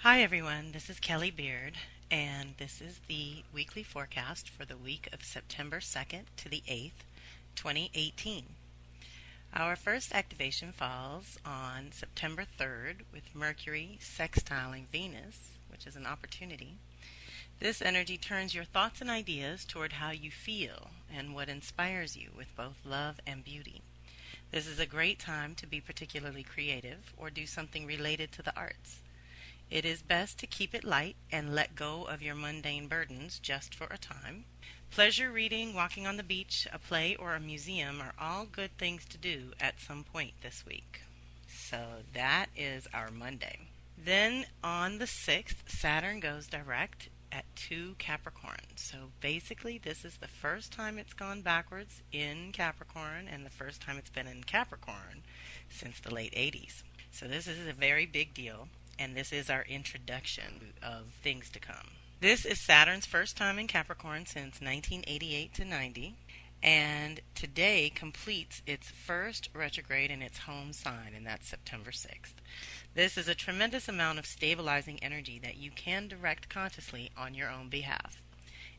Hi everyone, this is Kelly Beard, and this is the weekly forecast for the week of September 2nd to the 8th, 2018. Our first activation falls on September 3rd with Mercury sextiling Venus, which is an opportunity. This energy turns your thoughts and ideas toward how you feel and what inspires you with both love and beauty. This is a great time to be particularly creative or do something related to the arts. It is best to keep it light and let go of your mundane burdens just for a time. Pleasure reading, walking on the beach, a play, or a museum are all good things to do at some point this week. So that is our Monday. Then on the 6th, Saturn goes direct at 2 Capricorn. So basically this is the first time it's gone backwards in Capricorn and the first time it's been in Capricorn since the late 80s. So this is a very big deal. And this is our introduction of things to come. This is Saturn's first time in Capricorn since 1988 to 90, and today completes its first retrograde in its home sign, and that's September 6th. This is a tremendous amount of stabilizing energy that you can direct consciously on your own behalf.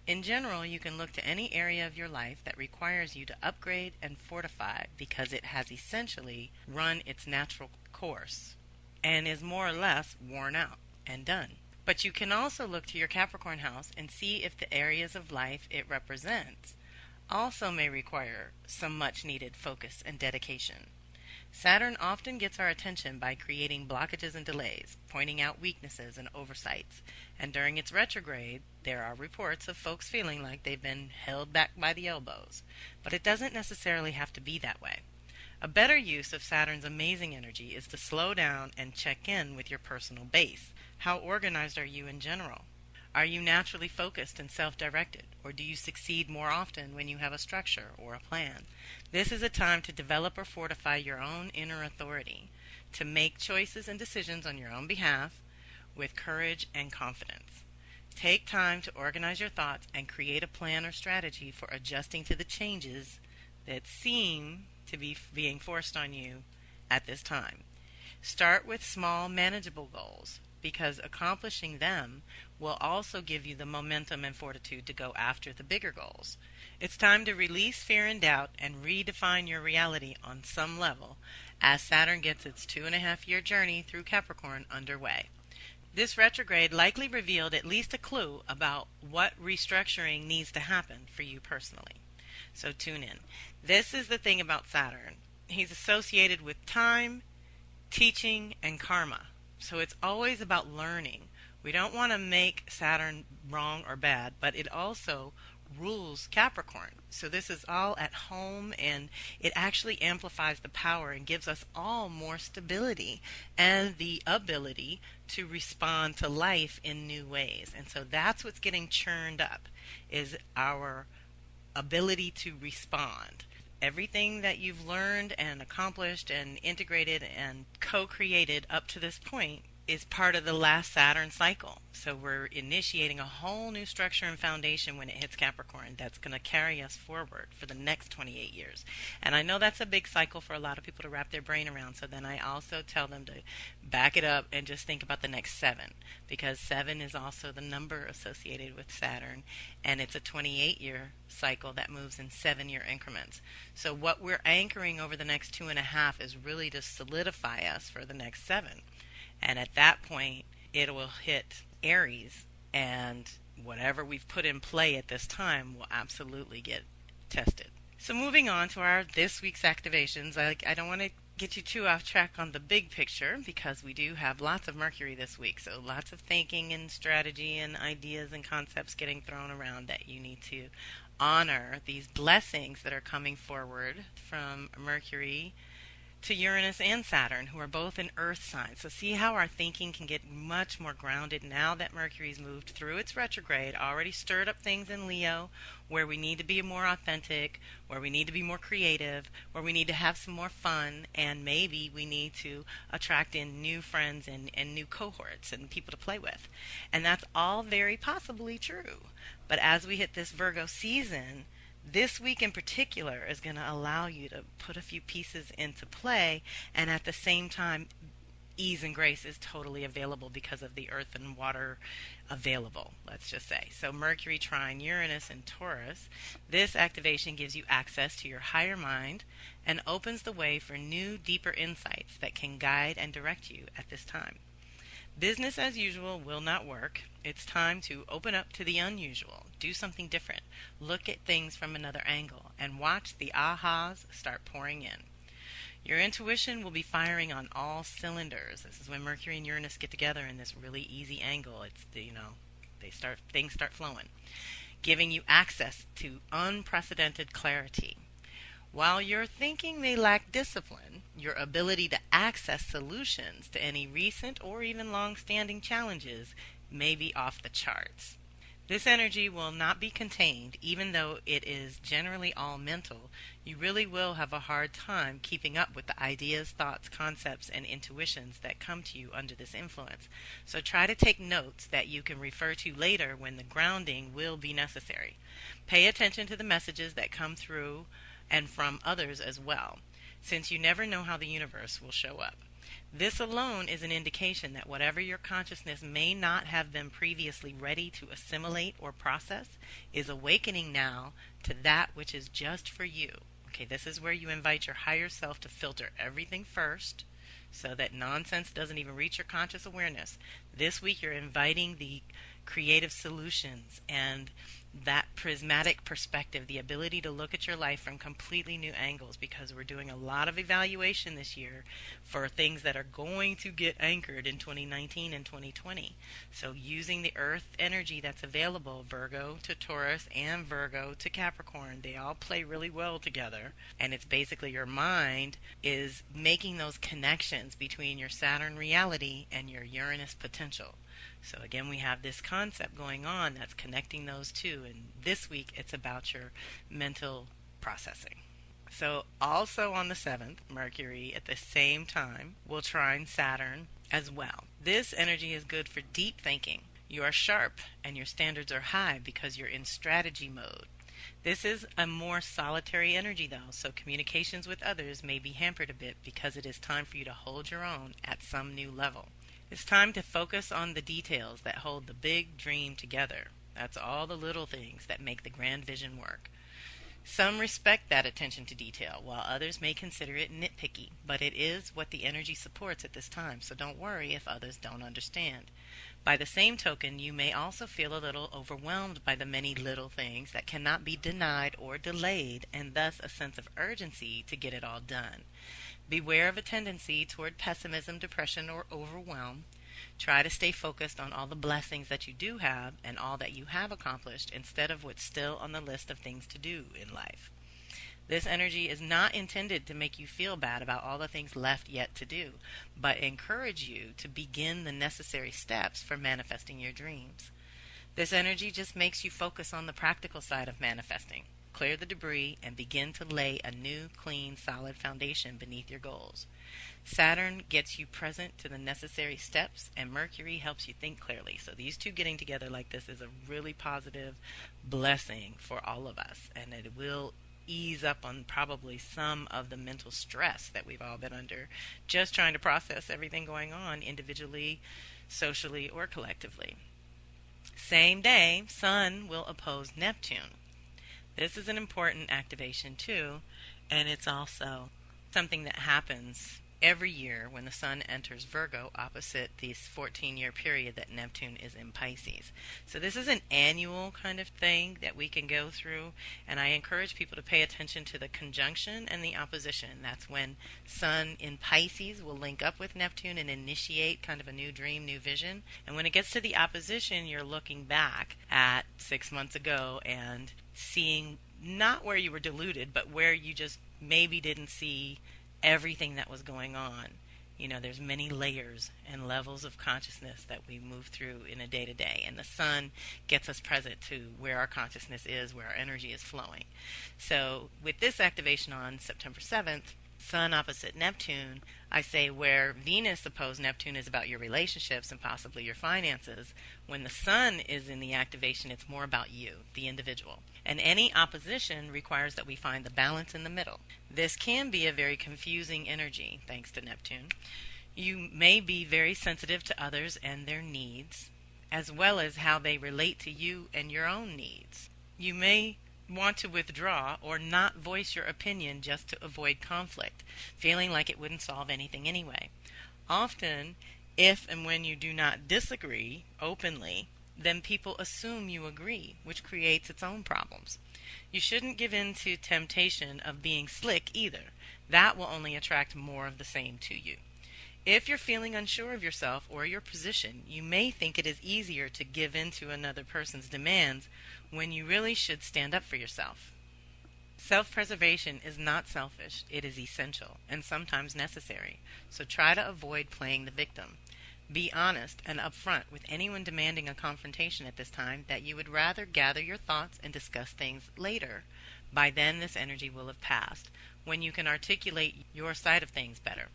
In general, you can look to any area of your life that requires you to upgrade and fortify because it has essentially run its natural course and is more or less worn out and done. But you can also look to your Capricorn house and see if the areas of life it represents also may require some much needed focus and dedication. Saturn often gets our attention by creating blockages and delays, pointing out weaknesses and oversights, and during its retrograde there are reports of folks feeling like they've been held back by the elbows. But it doesn't necessarily have to be that way. A better use of Saturn's amazing energy is to slow down and check in with your personal base. How organized are you in general? Are you naturally focused and self-directed, or do you succeed more often when you have a structure or a plan? This is a time to develop or fortify your own inner authority, to make choices and decisions on your own behalf with courage and confidence. Take time to organize your thoughts and create a plan or strategy for adjusting to the changes that seem to be being forced on you at this time. Start with small, manageable goals because accomplishing them will also give you the momentum and fortitude to go after the bigger goals. It's time to release fear and doubt and redefine your reality on some level as Saturn gets its 2.5-year journey through Capricorn underway. This retrograde likely revealed at least a clue about what restructuring needs to happen for you personally. So tune in. This is the thing about Saturn. He's associated with time, teaching, and karma. So it's always about learning. We don't want to make Saturn wrong or bad, but it also rules Capricorn. So this is all at home, and it actually amplifies the power and gives us all more stability and the ability to respond to life in new ways. And so that's what's getting churned up, is our ability to respond. Everything that you've learned and accomplished and integrated and co-created up to this point is part of the last Saturn cycle. So we're initiating a whole new structure and foundation when it hits Capricorn that's going to carry us forward for the next 28 years. And I know that's a big cycle for a lot of people to wrap their brain around. So then I also tell them to back it up and just think about the next 7, because 7 is also the number associated with Saturn, and it's a 28-year cycle that moves in 7-year increments. So what we're anchoring over the next 2.5 is really to solidify us for the next 7. And at that point, it will hit Aries, and whatever we've put in play at this time will absolutely get tested. So moving on to our this week's activations, I don't want to get you too off track on the big picture because we do have lots of Mercury this week. So lots of thinking and strategy and ideas and concepts getting thrown around that you need to honor these blessings that are coming forward from Mercury to Uranus and Saturn, who are both in Earth signs. So see how our thinking can get much more grounded now that Mercury's moved through its retrograde, already stirred up things in Leo, where we need to be more authentic, where we need to be more creative, where we need to have some more fun, and maybe we need to attract in new friends and new cohorts and people to play with. And that's all very possibly true. But as we hit this Virgo season, this week in particular is going to allow you to put a few pieces into play and at the same time ease and grace is totally available because of the earth and water available, let's just say. So Mercury trine Uranus and Taurus, this activation gives you access to your higher mind and opens the way for new, deeper insights that can guide and direct you at this time. Business as usual will not work. It's time to open up to the unusual, do something different, look at things from another angle, and watch the ahas start pouring in. Your intuition will be firing on all cylinders. This is when Mercury and Uranus get together in this really easy angle. It's things start flowing, giving you access to unprecedented clarity. While your thinking may lack discipline, your ability to access solutions to any recent or even long-standing challenges may be off the charts. This energy will not be contained, even though it is generally all mental. You really will have a hard time keeping up with the ideas, thoughts, concepts, and intuitions that come to you under this influence. So try to take notes that you can refer to later when the grounding will be necessary. Pay attention to the messages that come through and from others as well, since you never know how the universe will show up. This alone is an indication that whatever your consciousness may not have been previously ready to assimilate or process is awakening now to that which is just for you. Okay, this is where you invite your higher self to filter everything first so that nonsense doesn't even reach your conscious awareness. This week you're inviting the creative solutions and that prismatic perspective, the ability to look at your life from completely new angles, because we're doing a lot of evaluation this year for things that are going to get anchored in 2019 and 2020. So using the earth energy that's available, Virgo to Taurus and Virgo to Capricorn, they all play really well together. And it's basically your mind is making those connections between your Saturn reality and your Uranus potential. So again, we have this concept going on that's connecting those two, and this week it's about your mental processing. So also on the 7th, Mercury at the same time will trine Saturn as well. This energy is good for deep thinking. You are sharp and your standards are high because you're in strategy mode. This is a more solitary energy though, so communications with others may be hampered a bit because it is time for you to hold your own at some new level. It's time to focus on the details that hold the big dream together. That's all the little things that make the grand vision work. Some respect that attention to detail, while others may consider it nitpicky, but it is what the energy supports at this time, so don't worry if others don't understand. By the same token, you may also feel a little overwhelmed by the many little things that cannot be denied or delayed, and thus a sense of urgency to get it all done. Beware of a tendency toward pessimism, depression, or overwhelm. Try to stay focused on all the blessings that you do have and all that you have accomplished instead of what's still on the list of things to do in life. This energy is not intended to make you feel bad about all the things left yet to do, but encourage you to begin the necessary steps for manifesting your dreams. This energy just makes you focus on the practical side of manifesting. Clear the debris and begin to lay a new, clean, solid foundation beneath your goals. Saturn gets you present to the necessary steps, and Mercury helps you think clearly. So these two getting together like this is a really positive blessing for all of us, and it will ease up on probably some of the mental stress that we've all been under, just trying to process everything going on individually, socially, or collectively. Same day, Sun will oppose Neptune. This is an important activation too, and it's also something that happens every year when the Sun enters Virgo opposite this 14-year period that Neptune is in Pisces. So this is an annual kind of thing that we can go through, and I encourage people to pay attention to the conjunction and the opposition. That's when Sun in Pisces will link up with Neptune and initiate kind of a new dream, new vision. And when it gets to the opposition, you're looking back at 6 months ago and seeing not where you were deluded, but where you just maybe didn't see everything that was going on. You know, there's many layers and levels of consciousness that we move through in a day-to-day, and the Sun gets us present to where our consciousness is, where our energy is flowing. So with this activation on September 7th, Sun opposite Neptune, I say where Venus opposed Neptune is about your relationships and possibly your finances. When the Sun is in the activation, it's more about you, the individual. And any opposition requires that we find the balance in the middle. This can be a very confusing energy, thanks to Neptune. You may be very sensitive to others and their needs, as well as how they relate to you and your own needs. You may want to withdraw or not voice your opinion just to avoid conflict, feeling like it wouldn't solve anything anyway. Often, if and when you do not disagree openly, then people assume you agree, which creates its own problems. You shouldn't give in to temptation of being slick either. That will only attract more of the same to you. If you're feeling unsure of yourself or your position, you may think it is easier to give in to another person's demands when you really should stand up for yourself. Self-preservation is not selfish, it is essential and sometimes necessary, so try to avoid playing the victim. Be honest and upfront with anyone demanding a confrontation at this time that you would rather gather your thoughts and discuss things later. By then, this energy will have passed, when you can articulate your side of things better.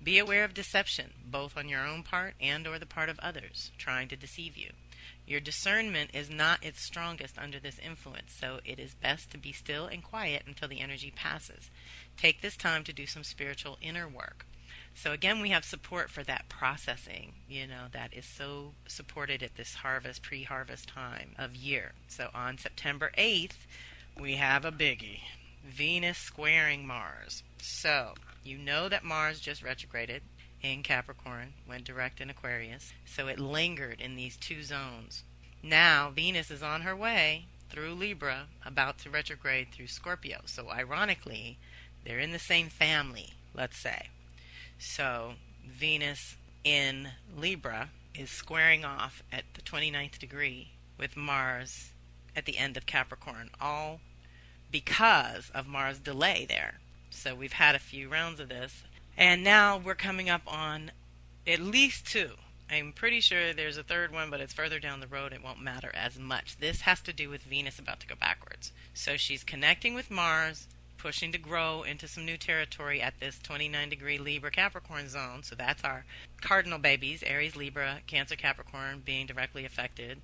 Be aware of deception, both on your own part and or the part of others, trying to deceive you. Your discernment is not its strongest under this influence, so it is best to be still and quiet until the energy passes. Take this time to do some spiritual inner work. So again, we have support for that processing, that is so supported at this pre-harvest time of year. So on September 8th, we have a biggie, Venus squaring Mars. So you know that Mars just retrograded in Capricorn, went direct in Aquarius, so it lingered in these two zones. Now Venus is on her way through Libra, about to retrograde through Scorpio. So ironically, they're in the same family, let's say. So Venus in Libra is squaring off at the 29th degree with Mars at the end of Capricorn, all because of Mars' delay there. So we've had a few rounds of this, and now we're coming up on at least two. I'm pretty sure there's a third one, but it's further down the road. It won't matter as much. This has to do with Venus about to go backwards. So she's connecting with Mars, pushing to grow into some new territory at this 29-degree Libra Capricorn zone. So that's our cardinal babies, Aries, Libra, Cancer, Capricorn, being directly affected.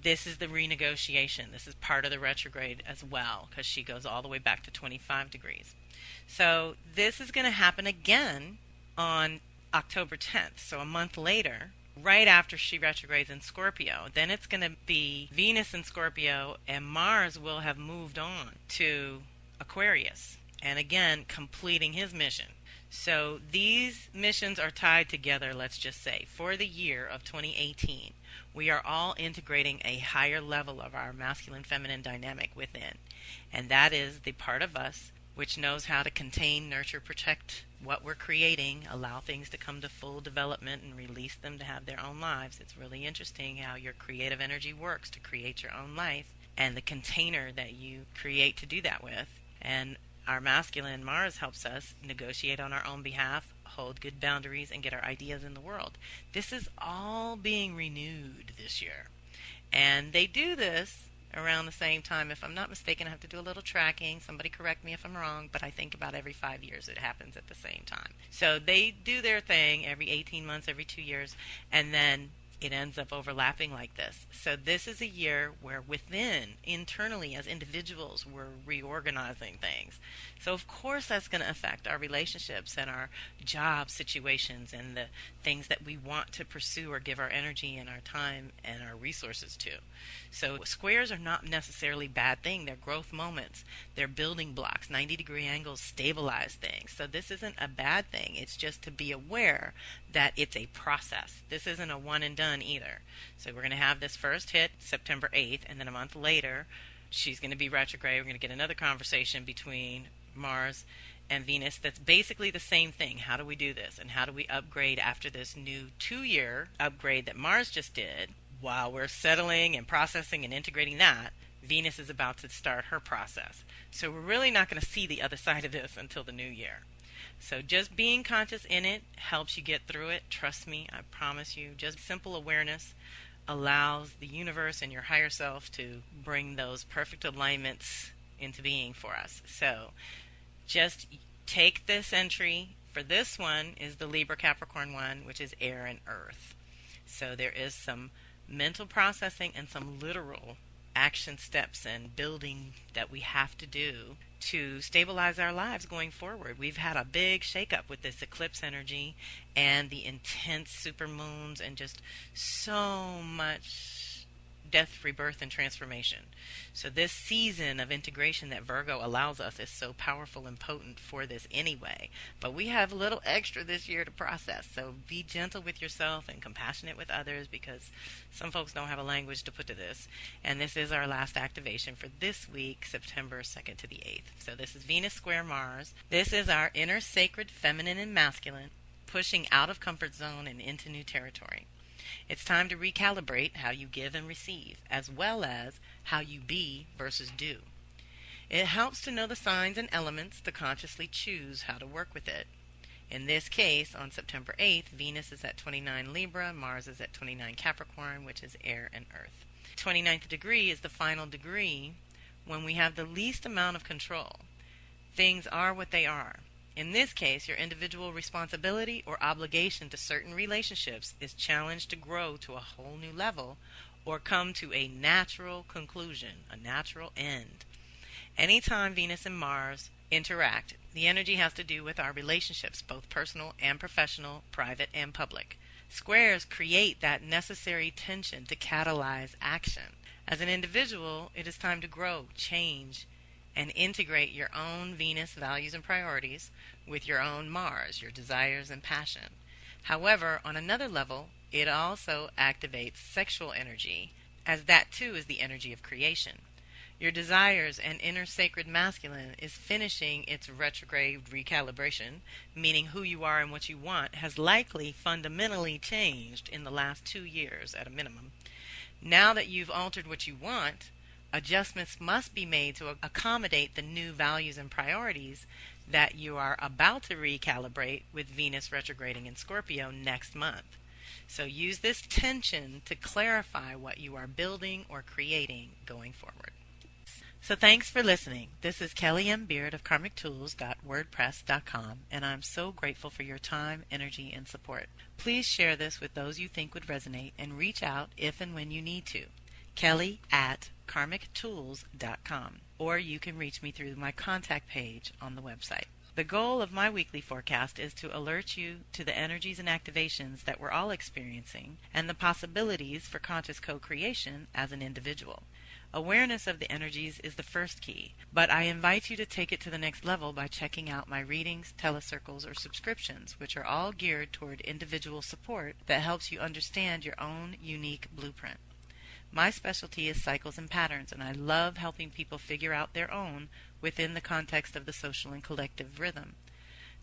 This is the renegotiation. This is part of the retrograde as well, because she goes all the way back to 25 degrees. So this is going to happen again on October 10th, so a month later, right after she retrogrades in Scorpio. Then it's going to be Venus in Scorpio, and Mars will have moved on to Aquarius, and again, completing his mission. So these missions are tied together, let's just say, for the year of 2018. We are all integrating a higher level of our masculine-feminine dynamic within, and that is the part of us which knows how to contain, nurture, protect what we're creating, allow things to come to full development and release them to have their own lives. It's really interesting how your creative energy works to create your own life and the container that you create to do that with. And our masculine Mars helps us negotiate on our own behalf, hold good boundaries, and get our ideas in the world. This is all being renewed this year. And they do this around the same time. If I'm not mistaken, I have to do a little tracking. Somebody correct me if I'm wrong, but I think about every 5 years it happens at the same time. So they do their thing every 18 months, every 2 years, and then it ends up overlapping like this. So this is a year where within, internally as individuals, we're reorganizing things. So of course that's going to affect our relationships and our job situations and the things that we want to pursue or give our energy and our time and our resources to. So squares are not necessarily bad things. They're growth moments. They're building blocks. 90-degree angles stabilize things. So this isn't a bad thing. It's just to be aware that it's a process. This isn't a one and done either. So we're going to have this first hit September 8th, and then a month later she's going to be retrograde. We're going to get another conversation between Mars and Venus that's basically the same thing. How do we do this? And how do we upgrade after this new 2-year upgrade that Mars just did? While we're settling and processing and integrating that, Venus is about to start her process. So we're really not going to see the other side of this until the new year. So just being conscious in it helps you get through it. Trust me, I promise you. Just simple awareness allows the universe and your higher self to bring those perfect alignments into being for us. So just take this entry. For this one is the Libra Capricorn one, which is air and earth. So there is some mental processing and some literal action steps and building that we have to do to stabilize our lives going forward. We've had a big shakeup with this eclipse energy and the intense supermoons and just so much death, rebirth, and transformation. So this season of integration that Virgo allows us is so powerful and potent for this anyway. But we have a little extra this year to process. So be gentle with yourself and compassionate with others, because some folks don't have a language to put to this. And this is our last activation for this week, September 2nd to the 8th. So this is Venus square Mars. This is our inner sacred feminine and masculine, pushing out of comfort zone and into new territory. It's time to recalibrate how you give and receive, as well as how you be versus do. It helps to know the signs and elements to consciously choose how to work with it. In this case, on September 8th, Venus is at 29 Libra, Mars is at 29 Capricorn, which is air and earth. 29th degree is the final degree when we have the least amount of control. Things are what they are. In this case, your individual responsibility or obligation to certain relationships is challenged to grow to a whole new level or come to a natural conclusion, a natural end. Anytime Venus and Mars interact, the energy has to do with our relationships, both personal and professional, private and public. Squares create that necessary tension to catalyze action. As an individual, it is time to grow, change, and integrate your own Venus values and priorities with your own Mars, your desires and passion. However, on another level, it also activates sexual energy, as that too is the energy of creation. Your desires and inner sacred masculine is finishing its retrograde recalibration, meaning who you are and what you want has likely fundamentally changed in the last 2 years at a minimum. Now that you've altered what you want, adjustments must be made to accommodate the new values and priorities that you are about to recalibrate with Venus retrograding in Scorpio next month. So use this tension to clarify what you are building or creating going forward. So thanks for listening. This is Kelly M. Beard of karmictools.wordpress.com, and I'm so grateful for your time, energy, and support. Please share this with those you think would resonate and reach out if and when you need to. Kelly@karmictools.com, or you can reach me through my contact page on the website. The goal of my weekly forecast is to alert you to the energies and activations that we're all experiencing and the possibilities for conscious co-creation as an individual. Awareness of the energies is the first key, but I invite you to take it to the next level by checking out my readings, telecircles, or subscriptions, which are all geared toward individual support that helps you understand your own unique blueprint. My specialty is cycles and patterns, and I love helping people figure out their own within the context of the social and collective rhythm.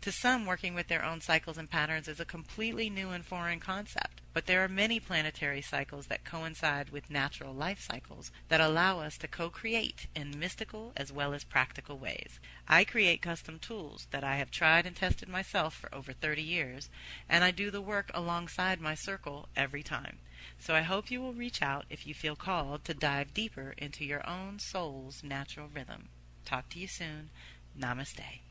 To some, working with their own cycles and patterns is a completely new and foreign concept, but there are many planetary cycles that coincide with natural life cycles that allow us to co-create in mystical as well as practical ways. I create custom tools that I have tried and tested myself for over 30 years, and I do the work alongside my circle every time. So I hope you will reach out if you feel called to dive deeper into your own soul's natural rhythm. Talk to you soon. Namaste.